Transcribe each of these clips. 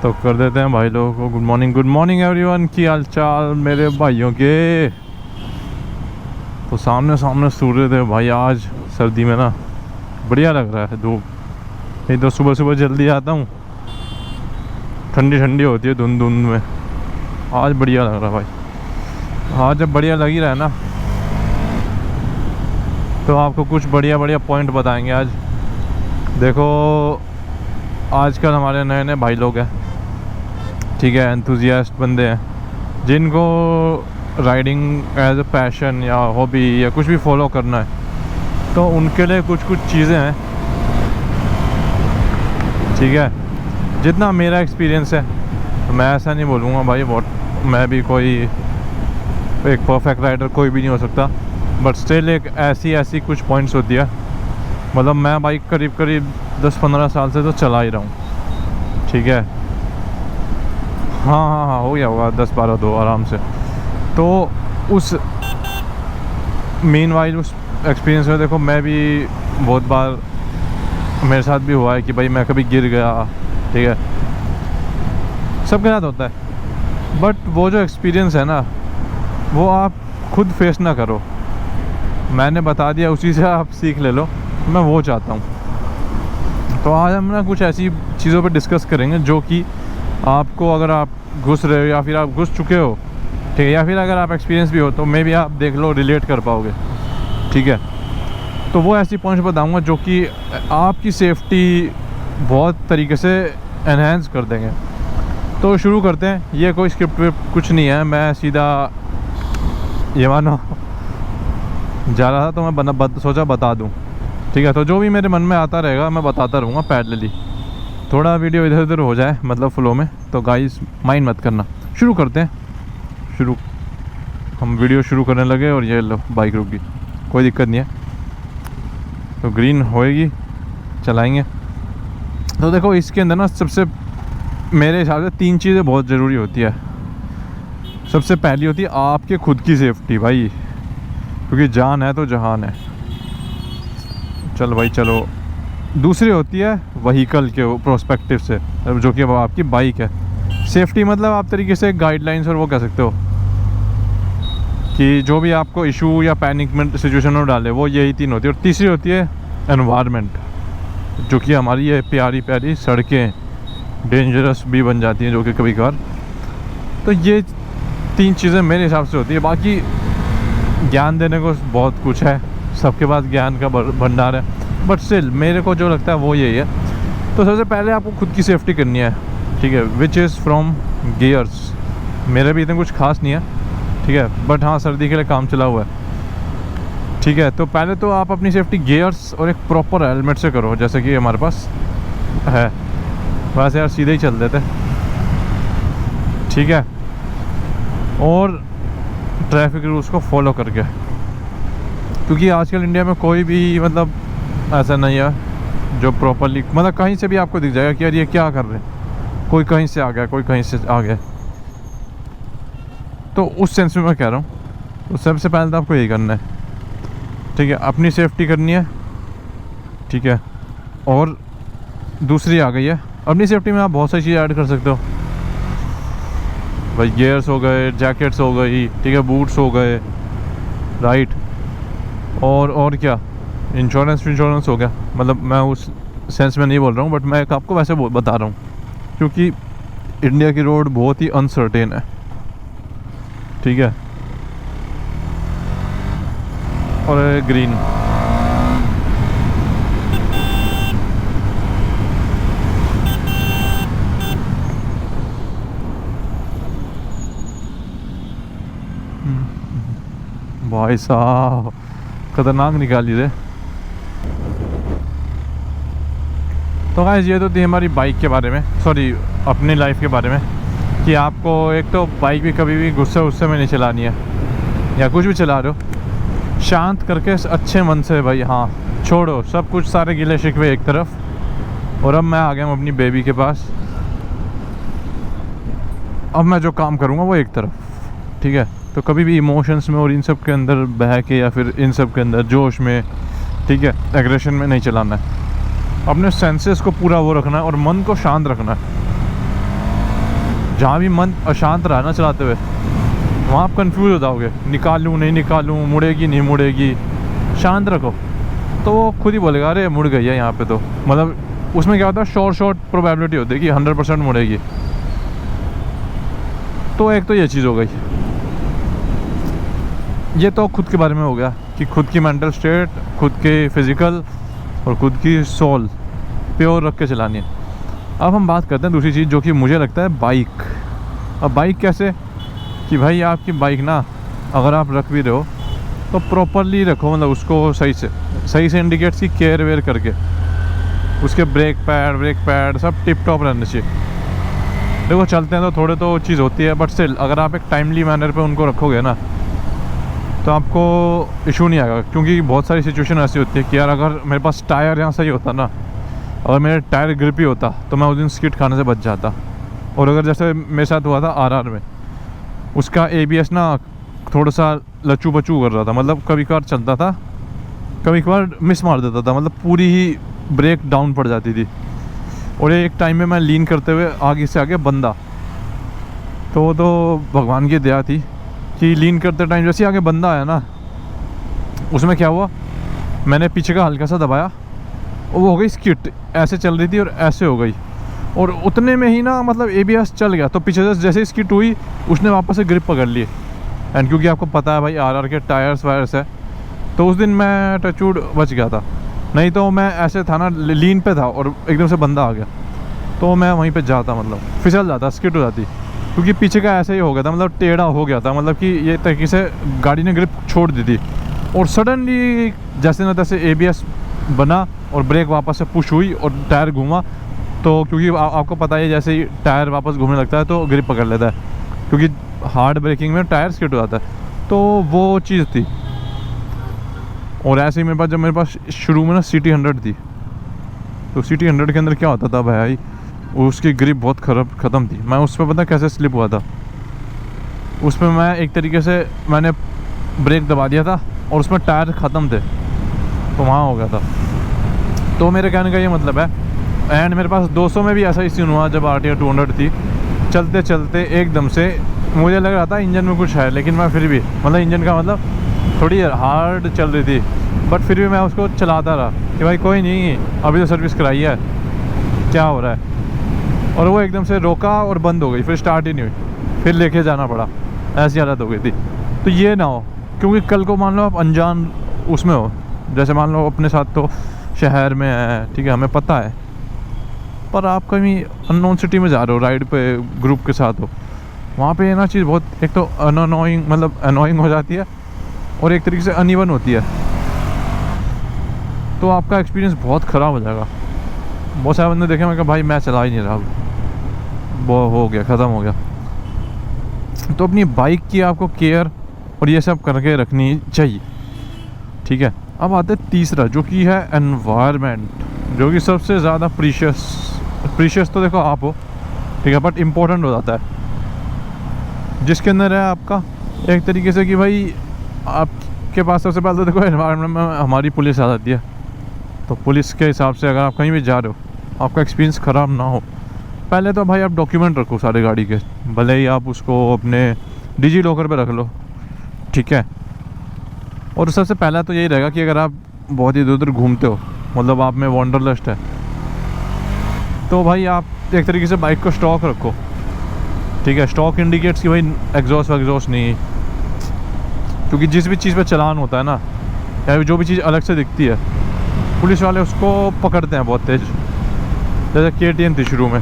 तो कर देते हैं भाई लोगों को गुड मॉर्निंग एवरीवन। की हाल चाल मेरे भाइयों के। तो सामने सूर्य थे भाई। आज सर्दी में ना बढ़िया लग रहा है धूप। नहीं तो सुबह सुबह जल्दी आता हूँ, ठंडी ठंडी होती है धुंध में। आज बढ़िया लग रहा है भाई। आज जब बढ़िया लग ही रहा है ना, तो आपको कुछ बढ़िया बढ़िया पॉइंट बताएंगे आज। देखो आजकल हमारे नए नए भाई लोग हैं, ठीक है, एंथुजियास्ट बंदे हैं जिनको राइडिंग एज अ पैशन या हॉबी या कुछ भी फॉलो करना है, तो उनके लिए कुछ चीज़ें हैं, ठीक है। जितना मेरा एक्सपीरियंस है, मैं ऐसा नहीं बोलूँगा भाई मैं भी कोई एक परफेक्ट राइडर कोई भी नहीं हो सकता, बट स्टिल एक ऐसी कुछ पॉइंट्स होती है। मतलब मैं बाइक करीब 10-15 साल से तो चला ही रहा हूँ, ठीक है। हाँ हो गया होगा 10-12 दो आराम से। तो उस मीनवाइल उस एक्सपीरियंस में देखो, मैं भी बहुत बार मेरे साथ भी हुआ है कि भाई मैं कभी गिर गया, ठीक है, सबके साथ होता है। बट वो जो एक्सपीरियंस है ना, वो आप खुद फेस ना करो, मैंने बता दिया उसी से आप सीख ले लो, मैं वो चाहता हूँ। तो आज हम ना कुछ ऐसी चीज़ों पे डिस्कस करेंगे जो कि आपको, अगर आप घुस रहे हो या फिर आप घुस चुके हो, ठीक है, या फिर अगर आप एक्सपीरियंस भी हो, तो मे भी आप देख लो रिलेट कर पाओगे, ठीक है। तो वो ऐसी पॉइंट्स बताऊंगा जो कि आपकी सेफ्टी बहुत तरीके से एनहेंस कर देंगे। तो शुरू करते हैं। ये कोई स्क्रिप्ट पे कुछ नहीं है, मैं सीधा ये मानो जा रहा था तो मैं सोचा बता दूं, ठीक है। तो जो भी मेरे मन में आता रहेगा मैं बताता रहूँगा पैरेलली। थोड़ा वीडियो इधर उधर हो जाए मतलब फ्लो में, तो गाइस माइंड मत करना। शुरू करते हैं। हम वीडियो शुरू करने लगे और ये लो बाइक रुक गई, कोई दिक्कत नहीं है। तो ग्रीन होएगी, चलाएंगे। तो देखो इसके अंदर ना सबसे मेरे हिसाब से 3 चीज़ें बहुत ज़रूरी होती है। सबसे पहली होती है आपके खुद की सेफ्टी भाई, क्योंकि जान है तो जहान है। चल भाई चलो। दूसरी होती है व्हीकल के प्रोस्पेक्टिव से, जो कि वो आपकी बाइक है। सेफ्टी मतलब आप तरीके से गाइडलाइंस और वो कह सकते हो कि जो भी आपको इशू या पैनिक में सिचुएशन में डाले, वो यही 3 होती है। और तीसरी होती है एनवायरनमेंट, जो कि हमारी ये प्यारी प्यारी सड़कें डेंजरस भी बन जाती हैं जो कि कभी कभार। तो ये 3 चीज़ें मेरे हिसाब से होती है। बाकी ज्ञान देने को बहुत कुछ है, सबके पास ज्ञान का भंडार है, बट स्टिल मेरे को जो लगता है वो यही है। तो सबसे पहले आपको खुद की सेफ्टी करनी है, ठीक है, विच इज़ फ्रॉम गियर्स। मेरे भी इतना कुछ खास नहीं है, ठीक है, बट हाँ सर्दी के लिए काम चला हुआ है, ठीक है। तो पहले तो आप अपनी सेफ्टी गियर्स और एक प्रॉपर हेलमेट से करो, जैसे कि हमारे पास है। बस यार सीधे ही चल देते, ठीक है, और ट्रैफिक रूल्स को फॉलो करके, क्योंकि आजकल इंडिया में कोई भी मतलब ऐसा नहीं है जो प्रॉपरली, मतलब कहीं से भी आपको दिख जाएगा कि यार ये क्या कर रहे हैं, कोई कहीं से आ गया, कोई कहीं से आ गया। तो उस सेंस में मैं कह रहा हूँ, तो सबसे पहले तो आपको यही करना है, ठीक है, अपनी सेफ्टी करनी है, ठीक है। और दूसरी आ गई है, अपनी सेफ्टी में आप बहुत सारी चीज़ें ऐड कर सकते हो भाई। गियर्स हो गए, जैकेट्स हो गई, ठीक है, बूट्स हो गए, राइट, और क्या, इंश्योरेंस हो गया। मतलब मैं उस सेंस में नहीं बोल रहा हूँ, बट मैं आपको वैसे बता रहा हूँ, क्योंकि इंडिया की रोड बहुत ही अनसर्टेन है, ठीक है। और ग्रीन, भाई साहब खतरनाक निकाली रे। तो गाइस ये तो थी हमारी बाइक के बारे में, सॉरी अपनी लाइफ के बारे में, कि आपको एक तो बाइक भी कभी भी गुस्से में नहीं चलानी है, या कुछ भी चला रहे हो शांत करके अच्छे मन से भाई। हाँ छोड़ो सब कुछ, सारे गिले शिकवे एक तरफ, और अब मैं आ गया हूँ अपनी बेबी के पास। अब मैं जो काम करूँगा वो एक तरफ, ठीक है। तो कभी भी इमोशंस में और इन सब के अंदर बह के, या फिर इन सब के अंदर जोश में, ठीक है, एग्रेशन में नहीं चलाना है। अपने सेंसेस को पूरा वो रखना है और मन को शांत रखना है, जहाँ भी मन अशांत रहा ना चलाते हुए, वहाँ आप कंफ्यूज हो जाओगे, निकालूँ नहीं निकालूँ, मुड़ेगी नहीं मुड़ेगी। शांत रखो तो वो खुद ही बोलेगा अरे मुड़ गई है यहाँ पे। तो मतलब उसमें क्या होता है, शॉर्ट प्रोबेबिलिटी होती है कि 100% मुड़ेगी। तो एक तो ये चीज़ हो गई। ये तो खुद के बारे में हो गया कि खुद की मेंटल स्टेट, खुद के फिज़िकल और खुद की सोल प्योर रख के चलानी है। अब हम बात करते हैं दूसरी चीज़ जो कि मुझे लगता है बाइक। अब बाइक कैसे कि भाई आपकी बाइक ना अगर आप रख भी रहे हो तो प्रॉपरली रखो, मतलब उसको सही से इंडिकेट्स की केयर वेयर करके, उसके ब्रेक पैड सब टिप टॉप रहने चाहिए। देखो चलते हैं तो थोड़े तो चीज़ होती है, बट स्टिल अगर आप एक टाइमली मैनर पे उनको रखोगे ना तो आपको इशू नहीं आएगा। क्योंकि बहुत सारी सिचुएशन ऐसी होती है कि यार अगर मेरे पास टायर यहाँ सही होता ना, अगर मेरे टायर ग्रिपी होता तो मैं उस दिन स्किड खाने से बच जाता। और अगर जैसे मेरे साथ हुआ था आरआर में, उसका ABS ना थोड़ा सा लचू बचू कर रहा था, मतलब कभी कभार चलता था, कभी कभार मिस मार देता था, मतलब पूरी ही ब्रेक डाउन पड़ जाती थी। और एक टाइम में मैं लीन करते हुए आगे से आगे बंदा, तो भगवान की दया थी कि लीन करते टाइम जैसे आगे बंदा आया ना, उसमें क्या हुआ, मैंने पीछे का हल्का सा दबाया और वो हो गई स्किट, ऐसे चल रही थी और ऐसे हो गई। और उतने में ही ना मतलब ABS चल गया, तो पीछे से जैसे ही स्किट हुई उसने वापस से ग्रिप पकड़ ली। एंड क्योंकि आपको पता है भाई आरआर के टायर्स वायर्स है, तो उस दिन मैं टचवुड बच गया था। नहीं तो मैं ऐसे था ना, लीन पे था और एकदम से बंदा आ गया तो मैं वहीं पे जाता, मतलब फिसल जाता, स्किट हो जाती। क्योंकि पीछे का ऐसे ही हो गया था, मतलब टेढ़ा हो गया था, मतलब कि ये तरीके से गाड़ी ने ग्रिप छोड़ दी थी। और सडनली जैसे ना तैसे ABS बना और ब्रेक वापस से पुश हुई और टायर घूमा। तो क्योंकि आपको पता है जैसे ही टायर वापस घूमने लगता है तो ग्रिप पकड़ लेता है, क्योंकि हार्ड ब्रेकिंग में टायर स्किड हो जाता है। तो वो चीज़ थी। और ऐसे ही मेरे पास, जब मेरे पास शुरू में ना CT 100 थी, तो CT 100 के अंदर क्या होता था भाई, उसकी ग्रिप बहुत ख़त्म थी। मैं उस पर पता कैसे स्लिप हुआ था, उसमें मैं एक तरीके से मैंने ब्रेक दबा दिया था और उसमें टायर ख़त्म थे, तो वहाँ हो गया था। तो मेरे कहने का ये मतलब है। एंड मेरे पास 200 में भी ऐसा ही सीन हुआ जब RTR 200 थी। चलते चलते एकदम से मुझे लग रहा था इंजन में कुछ है, लेकिन मैं फिर भी, मतलब इंजन का मतलब थोड़ी हार्ड चल रही थी, बट फिर भी मैं उसको चलाता रहा कि भाई कोई नहीं, अभी तो सर्विस कराई है, क्या हो रहा है। और वो एकदम से रोका और बंद हो गई, फिर स्टार्ट ही नहीं हुई, फिर लेके जाना पड़ा, ऐसी हालत हो गई थी। तो ये ना हो, क्योंकि कल को मान लो आप अनजान उसमें हो, जैसे मान लो अपने साथ तो शहर में है, ठीक है, हमें पता है, पर आप कहीं अननोन सिटी में जा रहे हो, राइड पे ग्रुप के साथ हो, वहाँ पे ये ना चीज़ बहुत, एक तो अनोइंग, मतलब अनोइंग हो जाती है और एक तरीके से अनइवन होती है। तो आपका एक्सपीरियंस बहुत ख़राब हो जाएगा। बहुत सारे बंदे देखे, मैं कहा भाई मैं चला ही नहीं रहा, वो हो गया, ख़त्म हो गया। तो अपनी बाइक की आपको केयर और ये सब करके रखनी चाहिए, ठीक है। अब आते हैं तीसरा, जो कि है एनवायरनमेंट, जो कि सबसे ज़्यादा प्रीशियस तो देखो आप हो, ठीक है, बट इम्पोर्टेंट हो जाता है। जिसके अंदर है आपका एक तरीके से कि भाई आपके पास सबसे पहले तो देखो एनवायरनमेंट में हमारी पुलिस आ जाती है। तो पुलिस के हिसाब से अगर आप कहीं भी जा रहे हो, आपका एक्सपीरियंस ख़राब ना हो, पहले तो भाई आप डॉक्यूमेंट रखो सारे गाड़ी के, भले ही आप उसको अपने डिजी लॉकर पे रख लो, ठीक है। और सबसे पहला तो यही रहेगा कि अगर आप बहुत ही इधर उधर घूमते हो, मतलब आप में वॉन्डरलस्ट है, तो भाई आप एक तरीके से बाइक को स्टॉक रखो, ठीक है। स्टॉक इंडिकेट्स कि भाई एग्जॉस्ट नहीं, क्योंकि जिस भी चीज़ पे चलान होता है ना, या जो भी चीज़ अलग से दिखती है, पुलिस वाले उसको पकड़ते हैं बहुत तेज़। जैसे KTM थी शुरू में,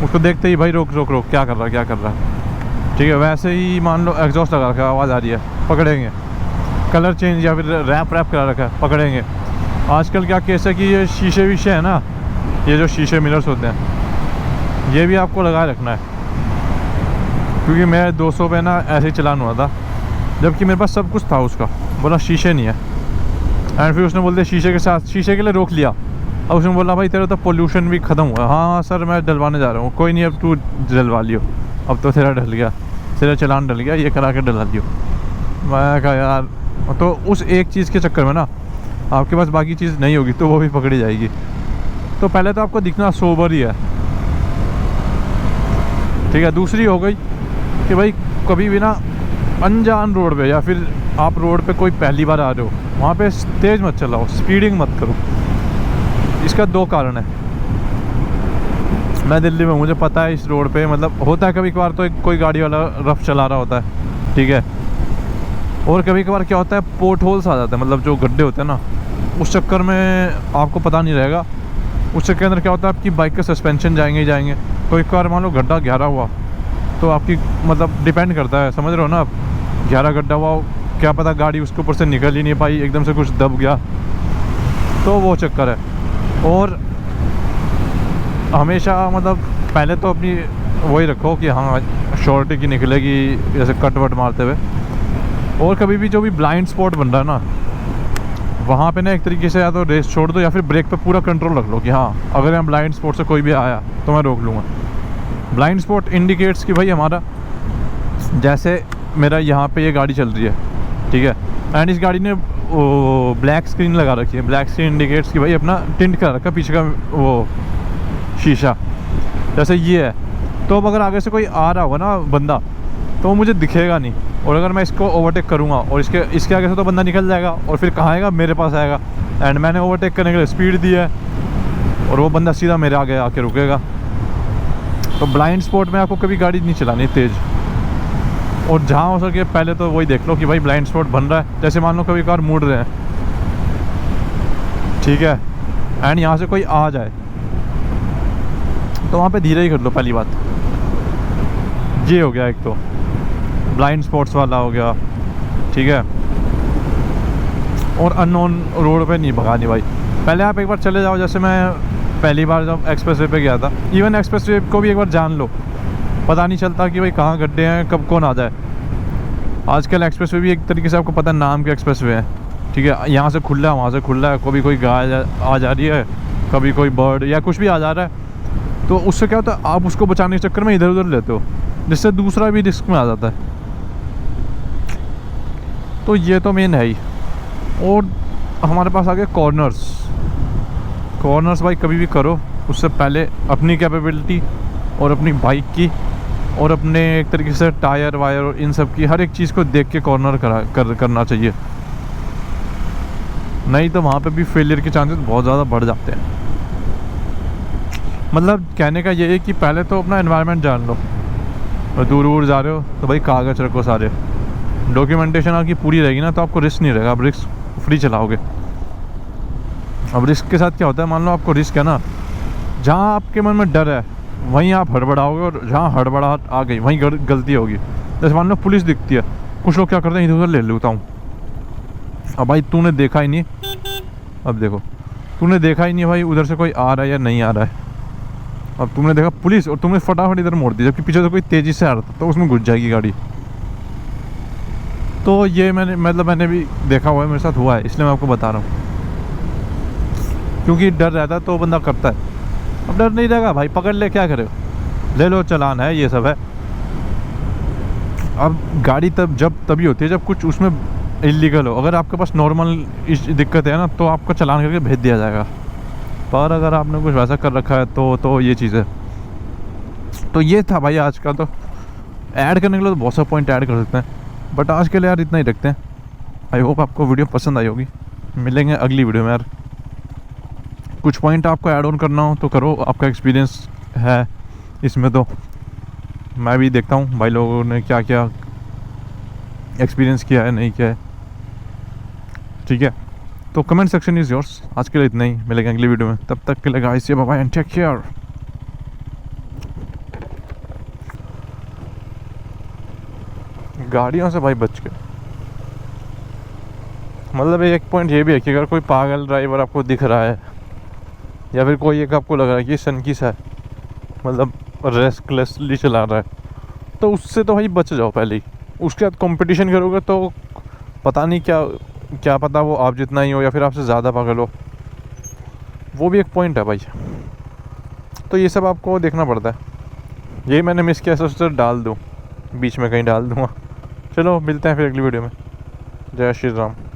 उसको देखते ही भाई रोक क्या कर रहा है, ठीक है। वैसे ही मान लो एग्जॉस्ट लगा रखा है, आवाज़ आ रही है, पकड़ेंगे। कलर चेंज या फिर रैप करा रखा है, पकड़ेंगे। आजकल क्या केस है कि ये शीशे वीशे है ना, ये जो शीशे मिरर्स होते हैं, ये भी आपको लगाए रखना है। क्योंकि मेरे 200 पे ना ऐसे ही चलान हुआ था, जबकि मेरे पास सब कुछ था उसका, बोला शीशे नहीं है। एंड फिर उसने बोल दिया शीशे के साथ, शीशे के लिए रोक लिया। अब उसने बोला भाई तेरा तो पोल्यूशन भी ख़त्म हुआ। हाँ सर मैं डलवाने जा रहा हूँ। कोई नहीं, अब तू डलवा लियो, अब तो तेरा डल गया, तेरा चलान डल गया, ये करा के डलवा लियो। मैं कहा यार, तो उस एक चीज़ के चक्कर में ना आपके पास बाकी चीज़ नहीं होगी तो वो भी पकड़ी जाएगी। तो पहले तो आपको दिखना सोबर ही है, ठीक है। दूसरी हो गई कि भाई कभी भी ना अनजान रोड पे या फिर आप रोड पे कोई पहली बार आ रहे हो, वहाँ पे तेज़ मत चलाओ, स्पीडिंग मत करो। इसका 2 कारण है। मैं दिल्ली में, मुझे पता है इस रोड पे मतलब होता है कभी कभार तो कोई गाड़ी वाला रफ चला रहा होता है, ठीक है। और कभी कभार क्या होता है, पोर्ट होल्स आ जाते हैं, मतलब जो गड्ढे होते हैं ना, उस चक्कर में आपको पता नहीं रहेगा। उस चक्कर के अंदर क्या होता है, आपकी बाइक के सस्पेंशन जाएंगे ही जाएंगे। कोई बार मान लो गड्ढा गहरा हुआ तो आपकी मतलब डिपेंड करता है, समझ रहे हो ना आप, गहरा गड्ढा हुआ, क्या पता गाड़ी उसके ऊपर से निकल ही नहीं पाई, एकदम से कुछ दब गया, तो वो चक्कर है। और हमेशा मतलब पहले तो अपनी वही रखो कि हाँ श्योरिटी की निकलेगी, जैसे कट वट मारते हुए। और कभी भी जो भी ब्लाइंड स्पॉट बन रहा है ना, वहाँ पे ना एक तरीके से या तो रेस छोड़ दो या फिर ब्रेक पे पूरा कंट्रोल रख लो कि हाँ अगर यहाँ ब्लाइंड स्पॉट से कोई भी आया तो मैं रोक लूँगा। ब्लाइंड स्पॉट इंडिकेट्स कि भाई हमारा, जैसे मेरा यहाँ पे ये गाड़ी चल रही है, ठीक है, एंड इस गाड़ी ने ब्लैक स्क्रीन लगा रखी है। ब्लैक स्क्रीन इंडिकेट्स कि भाई अपना टिंट कर रखा पीछे का वो शीशा, जैसे ये है। तो अब अगर आगे से कोई आ रहा होगा ना बंदा, तो मुझे दिखेगा नहीं, और अगर मैं इसको ओवरटेक करूँगा और इसके आगे से तो बंदा निकल जाएगा और फिर कहाँ आएगा, मेरे पास आएगा। एंड मैंने ओवरटेक करने के लिए स्पीड दी है और वो बंदा सीधा मेरे आगे आके रुकेगा। तो ब्लाइंड स्पॉट में आपको कभी गाड़ी नहीं चलानी तेज़, और जहाँ हो सके पहले तो वही देख लो कि भाई ब्लाइंड स्पॉट बन रहा है। जैसे मान लो कभी कार मुड़ रहे हैं, ठीक है, एंड यहाँ से कोई आ जाए तो वहाँ पे धीरे ही कर लो, पहली बात ये हो गया। एक तो ब्लाइंड स्पॉट्स वाला हो गया, ठीक है। और अननोन रोड पे नहीं भगानी भाई। पहले आप एक बार चले जाओ, जैसे मैं पहली बार जब एक्सप्रेस वे पे गया था, इवन एक्सप्रेस वे को भी एक बार जान लो, पता नहीं चलता कि भाई कहाँ गड्ढे हैं, कब कौन आ जाए। आजकल एक्सप्रेस वे भी एक तरीके से आपको पता है नाम के एक्सप्रेस वे हैं, ठीक है, यहाँ से खुला है वहाँ से खुला है, कभी कोई गाय आ जा रही है, कभी कोई बर्ड या कुछ भी आ जा रहा है। तो उससे क्या होता है, आप उसको बचाने के चक्कर में इधर उधर लेते हो, जिससे दूसरा भी रिस्क में आ जाता है। तो ये तो मेन है ही। और हमारे पास आ गए कॉर्नर्स भाई कभी भी करो उससे पहले अपनी कैपेबिलिटी और अपनी बाइक की और अपने एक तरीके से टायर वायर और इन सब की हर एक चीज़ को देख के कॉर्नर करना चाहिए, नहीं तो वहाँ पे भी फेलियर के चांसेस बहुत ज़्यादा बढ़ जाते हैं। मतलब कहने का ये है कि पहले तो अपना एनवायरनमेंट जान लो, और दूर जा रहे हो तो भाई कागज़ रखो, सारे डॉक्यूमेंटेशन आपकी पूरी रहेगी ना, तो आपको रिस्क नहीं रहेगा, आप रिस्क फ्री चलाओगे। अब रिस्क के साथ क्या होता है, मान लो आपको रिस्क है ना, जहाँ आपके मन में डर है वहीं आप हड़बड़ाओगे, और जहाँ हड़बड़ाहट आ गई वहीं गलती होगी। जैसे मान लो पुलिस दिखती है, कुछ लोग क्या करते हैं, इधर उधर ले लेता हूँ। अब भाई तूने देखा ही नहीं, अब देखो तूने देखा ही नहीं भाई उधर से कोई आ रहा है या नहीं आ रहा है, अब तुमने देखा पुलिस और तुमने फटाफट इधर मोड़ दी, जबकि पीछे से कोई तेज़ी से आ रहा था, तो उसमें घुस जाएगी गाड़ी। तो ये मैंने भी देखा हुआ है, मेरे साथ हुआ है, इसलिए मैं आपको बता रहा हूँ। क्योंकि डर रहता है तो बंदा करता है। अब डर नहीं रहेगा भाई, पकड़ ले, क्या करे, ले लो, चालान है, ये सब है। अब गाड़ी तभी होती है जब कुछ उसमें इलीगल हो। अगर आपके पास नॉर्मल दिक्कत है ना, तो आपको चालान करके भेज दिया जाएगा। पर अगर आपने कुछ वैसा कर रखा है तो ये चीज़ है। तो ये था भाई आज का। तो ऐड करने के लिए तो बहुत सा पॉइंट ऐड कर सकते हैं, बट आज के लिए यार इतना ही रखते हैं। आई होप आपको वीडियो पसंद आई होगी। मिलेंगे अगली वीडियो में यार। कुछ पॉइंट आपको ऐड ऑन करना हो तो करो, आपका एक्सपीरियंस है इसमें, तो मैं भी देखता हूँ भाई लोगों ने क्या क्या एक्सपीरियंस किया है, नहीं किया है, ठीक है। तो कमेंट सेक्शन इज़ योर्स। आज के लिए इतना ही, मिलेंगे अगली वीडियो में। तब तक के लिए guys, bye bye and take care. गाड़ियों से भाई बच के, मतलब एक पॉइंट ये भी है कि अगर कोई पागल ड्राइवर आपको दिख रहा है या फिर कोई एक आपको लग रहा है कि सनकी सा है, मतलब रेस्टलेसली चला रहा है, तो उससे तो भाई बच जाओ पहले ही। उसके बाद कंपटीशन करोगे तो पता नहीं क्या पता वो आप जितना ही हो या फिर आपसे ज़्यादा पागल हो, वो भी एक पॉइंट है भाई। तो ये सब आपको देखना पड़ता है। यही मैंने मिस किया, सोचा डाल दूँ, बीच में कहीं डाल दूँगा। चलो मिलते हैं फिर अगली वीडियो में। जय श्री राम।